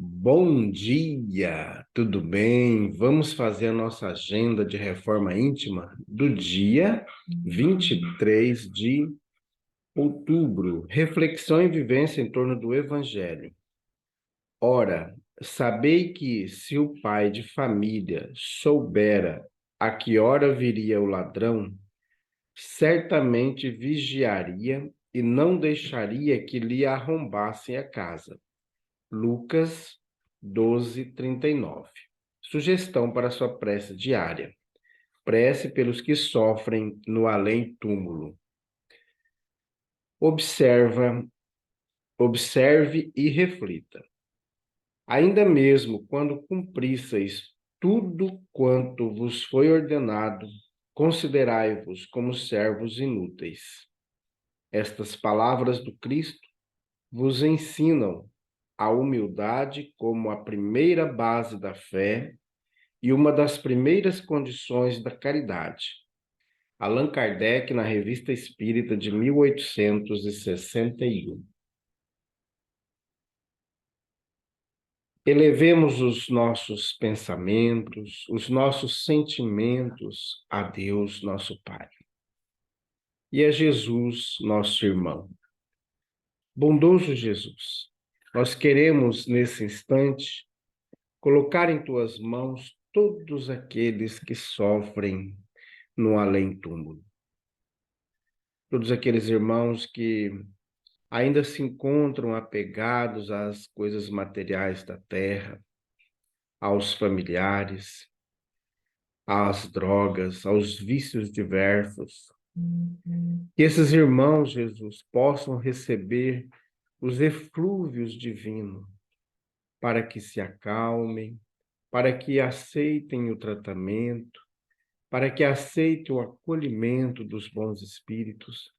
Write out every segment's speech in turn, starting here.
Bom dia, tudo bem? Vamos fazer a nossa agenda de reforma íntima do dia 23 de outubro. Reflexão e vivência em torno do Evangelho. Ora, sabei que se o pai de família soubera a que hora viria o ladrão, certamente vigiaria e não deixaria que lhe arrombassem a casa. Lucas 12:39. Sugestão para sua prece diária. Prece pelos que sofrem no além-túmulo. Observe e reflita. Ainda mesmo quando cumprisseis tudo quanto vos foi ordenado, considerai-vos como servos inúteis. Estas palavras do Cristo vos ensinam a humildade como a primeira base da fé e uma das primeiras condições da caridade. Allan Kardec, na Revista Espírita de 1861. Elevemos os nossos pensamentos, os nossos sentimentos a Deus, nosso Pai, e a Jesus, nosso irmão. Bondoso Jesus, nós queremos, nesse instante, colocar em tuas mãos todos aqueles que sofrem no além-túmulo. Todos aqueles irmãos que ainda se encontram apegados às coisas materiais da terra, aos familiares, às drogas, aos vícios diversos. Que esses irmãos, Jesus, possam receber os eflúvios divinos para que se acalmem, para que aceitem o tratamento, para que aceitem o acolhimento dos bons espíritos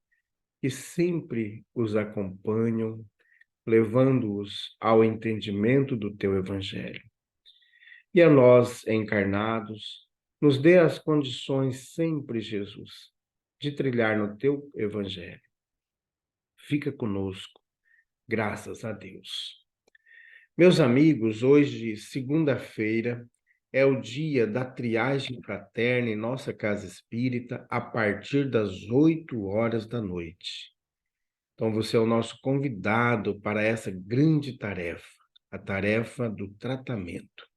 que sempre os acompanham, levando-os ao entendimento do teu evangelho. E a nós, encarnados, nos dê as condições sempre, Jesus, de trilhar no teu evangelho. Fica conosco, graças a Deus. Meus amigos, hoje, segunda-feira, é o dia da triagem fraterna em nossa casa espírita, a partir das 8 horas da noite. Então, você é o nosso convidado para essa grande tarefa, a tarefa do tratamento.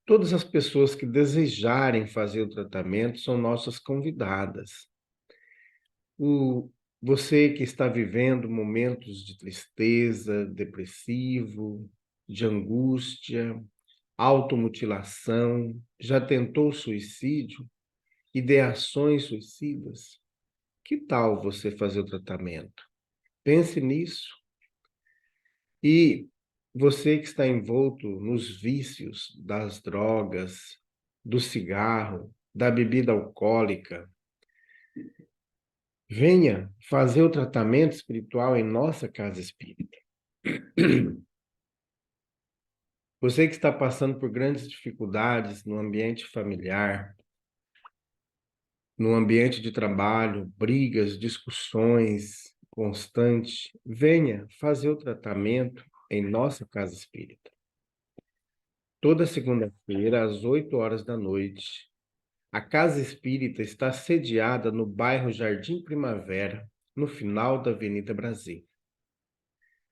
Todas as pessoas que desejarem fazer o tratamento são nossas convidadas. Você que está vivendo momentos de tristeza, depressivo, de angústia, automutilação, já tentou suicídio, ideações suicidas, que tal você fazer o tratamento? Pense nisso. E você que está envolto nos vícios das drogas, do cigarro, da bebida alcoólica, venha fazer o tratamento espiritual em nossa casa espírita. Você que está passando por grandes dificuldades no ambiente familiar, no ambiente de trabalho, brigas, discussões constantes, venha fazer o tratamento em nossa casa espírita. Toda segunda-feira, às 8 horas da noite, a Casa Espírita está sediada no bairro Jardim Primavera, no final da Avenida Brasil.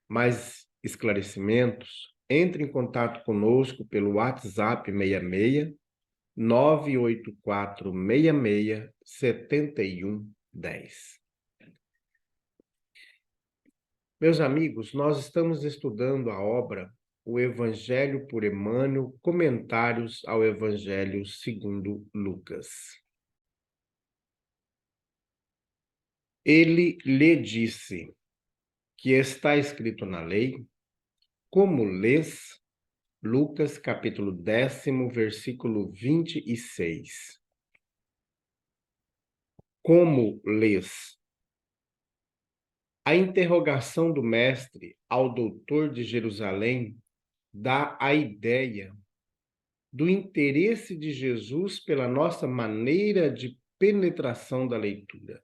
Mais esclarecimentos, entre em contato conosco pelo WhatsApp 66 984 66 7110. Meus amigos, nós estamos estudando a obra O Evangelho por Emmanuel, comentários ao Evangelho segundo Lucas. Ele lhe disse: que está escrito na lei, como lês? Lucas capítulo 10, versículo 26. Como lês? A interrogação do mestre ao doutor de Jerusalém dá a ideia do interesse de Jesus pela nossa maneira de penetração da leitura.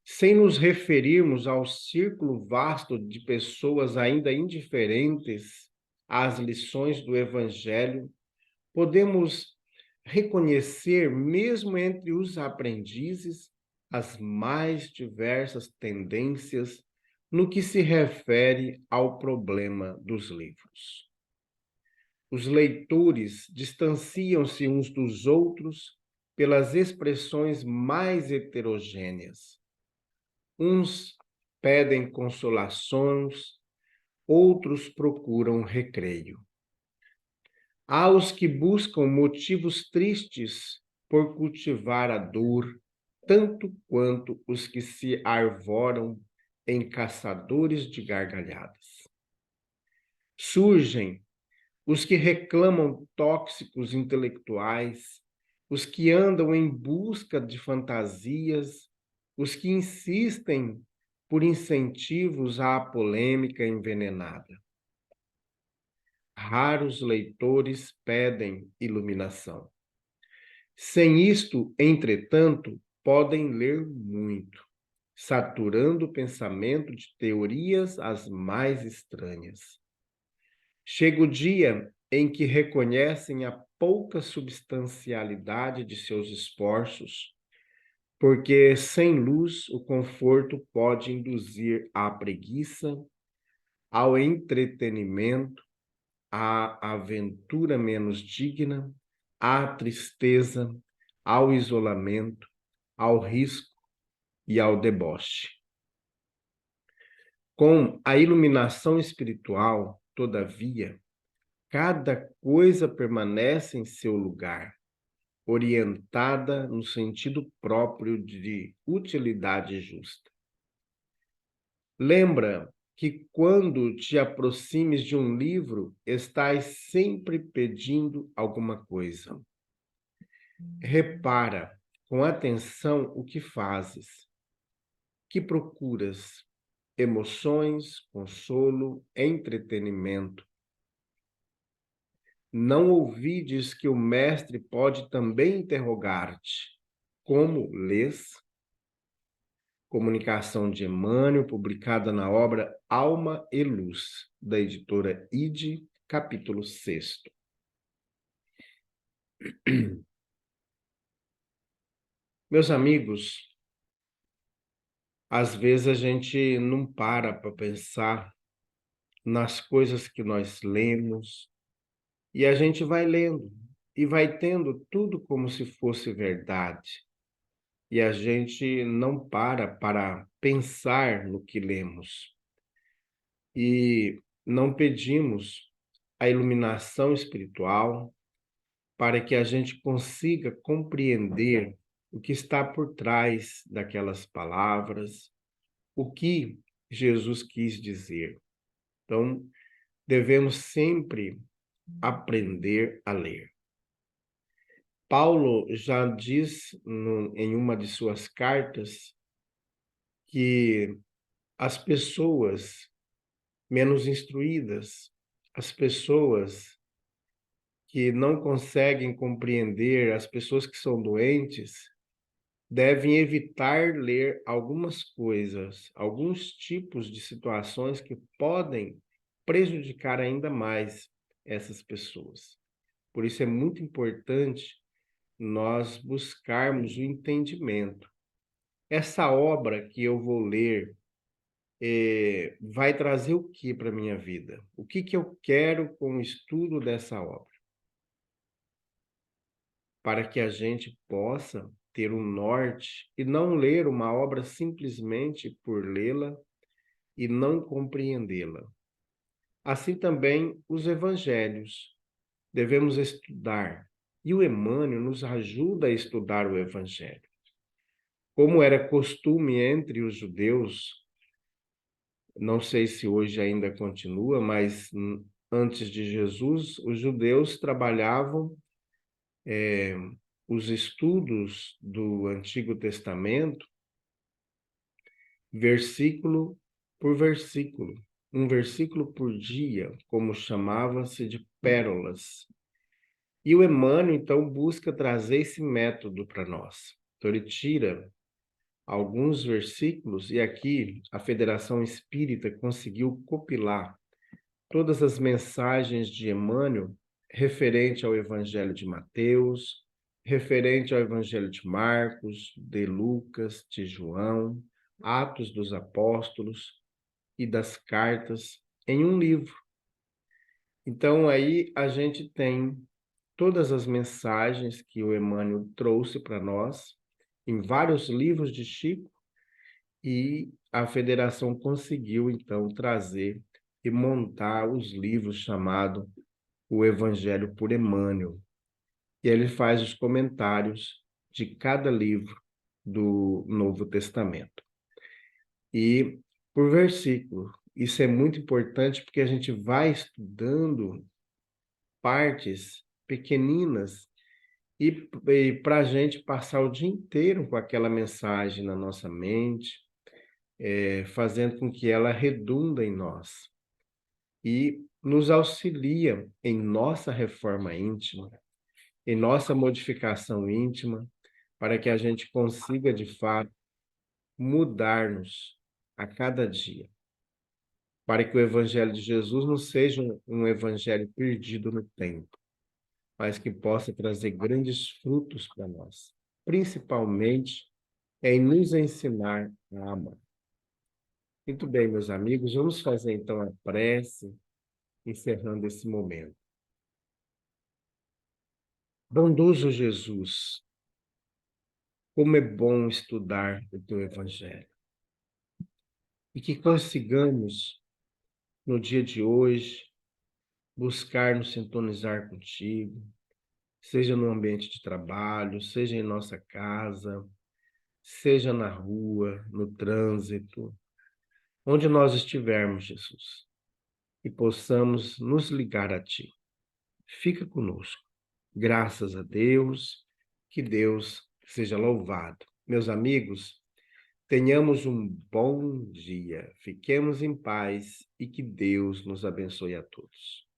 Sem nos referirmos ao círculo vasto de pessoas ainda indiferentes às lições do Evangelho, podemos reconhecer, mesmo entre os aprendizes, as mais diversas tendências no que se refere ao problema dos livros. Os leitores distanciam-se uns dos outros pelas expressões mais heterogêneas. Uns pedem consolações, outros procuram recreio. Há os que buscam motivos tristes por cultivar a dor, tanto quanto os que se arvoram em caçadores de gargalhadas. Surgem os que reclamam tóxicos intelectuais, os que andam em busca de fantasias, os que insistem por incentivos à polêmica envenenada. Raros leitores pedem iluminação. Sem isto, entretanto, podem ler muito, saturando o pensamento de teorias as mais estranhas. Chega o dia em que reconhecem a pouca substancialidade de seus esforços, porque sem luz o conforto pode induzir à preguiça, ao entretenimento, à aventura menos digna, à tristeza, ao isolamento, ao risco e ao deboche. Com a iluminação espiritual, todavia, cada coisa permanece em seu lugar, orientada no sentido próprio de utilidade justa. Lembra que quando te aproximes de um livro, estás sempre pedindo alguma coisa. Repara com atenção o que fazes, que procuras, emoções, consolo, entretenimento. Não ouvides que o mestre pode também interrogar-te: como lês? Comunicação de Emmanuel, publicada na obra Alma e Luz, da editora Ide, capítulo 6º. Meus amigos, às vezes a gente não para pensar nas coisas que nós lemos, e a gente vai lendo e vai tendo tudo como se fosse verdade. E a gente não para pensar no que lemos. E não pedimos a iluminação espiritual para que a gente consiga compreender o que está por trás daquelas palavras, o que Jesus quis dizer. Então, devemos sempre aprender a ler. Paulo já diz em uma de suas cartas que as pessoas menos instruídas, as pessoas que não conseguem compreender, as pessoas que são doentes, devem evitar ler algumas coisas, alguns tipos de situações que podem prejudicar ainda mais essas pessoas. Por isso é muito importante nós buscarmos o entendimento. Essa obra que eu vou ler vai trazer o que para a minha vida? O que eu quero com o estudo dessa obra? Para que a gente possa ter um norte e não ler uma obra simplesmente por lê-la e não compreendê-la. Assim também os evangelhos. Devemos estudar. E o Emmanuel nos ajuda a estudar o evangelho. Como era costume entre os judeus, não sei se hoje ainda continua, mas antes de Jesus, os judeus trabalhavam os estudos do Antigo Testamento, versículo por versículo, um versículo por dia, como chamava-se de pérolas. E o Emmanuel, então, busca trazer esse método para nós. Então, ele tira alguns versículos, e aqui a Federação Espírita conseguiu compilar todas as mensagens de Emmanuel referente ao Evangelho de Mateus, referente ao Evangelho de Marcos, de Lucas, de João, Atos dos Apóstolos e das cartas em um livro. Então aí a gente tem todas as mensagens que o Emmanuel trouxe para nós em vários livros de Chico, e a federação conseguiu então trazer e montar os livros chamado O Evangelho por Emmanuel. E ele faz os comentários de cada livro do Novo Testamento. E por versículo. Isso é muito importante porque a gente vai estudando partes pequeninas e para a gente passar o dia inteiro com aquela mensagem na nossa mente, fazendo com que ela redunda em nós e nos auxilia em nossa reforma íntima, em nossa modificação íntima, para que a gente consiga, de fato, mudar-nos a cada dia, para que o Evangelho de Jesus não seja um evangelho perdido no tempo, mas que possa trazer grandes frutos para nós, principalmente em nos ensinar a amar. Muito bem, meus amigos, vamos fazer então a prece, encerrando esse momento. Bondoso Jesus, como é bom estudar o teu Evangelho. E que consigamos, no dia de hoje, buscar nos sintonizar contigo, seja no ambiente de trabalho, seja em nossa casa, seja na rua, no trânsito, onde nós estivermos, Jesus, e possamos nos ligar a Ti. Fica conosco. Graças a Deus, que Deus seja louvado. Meus amigos, tenhamos um bom dia, fiquemos em paz e que Deus nos abençoe a todos.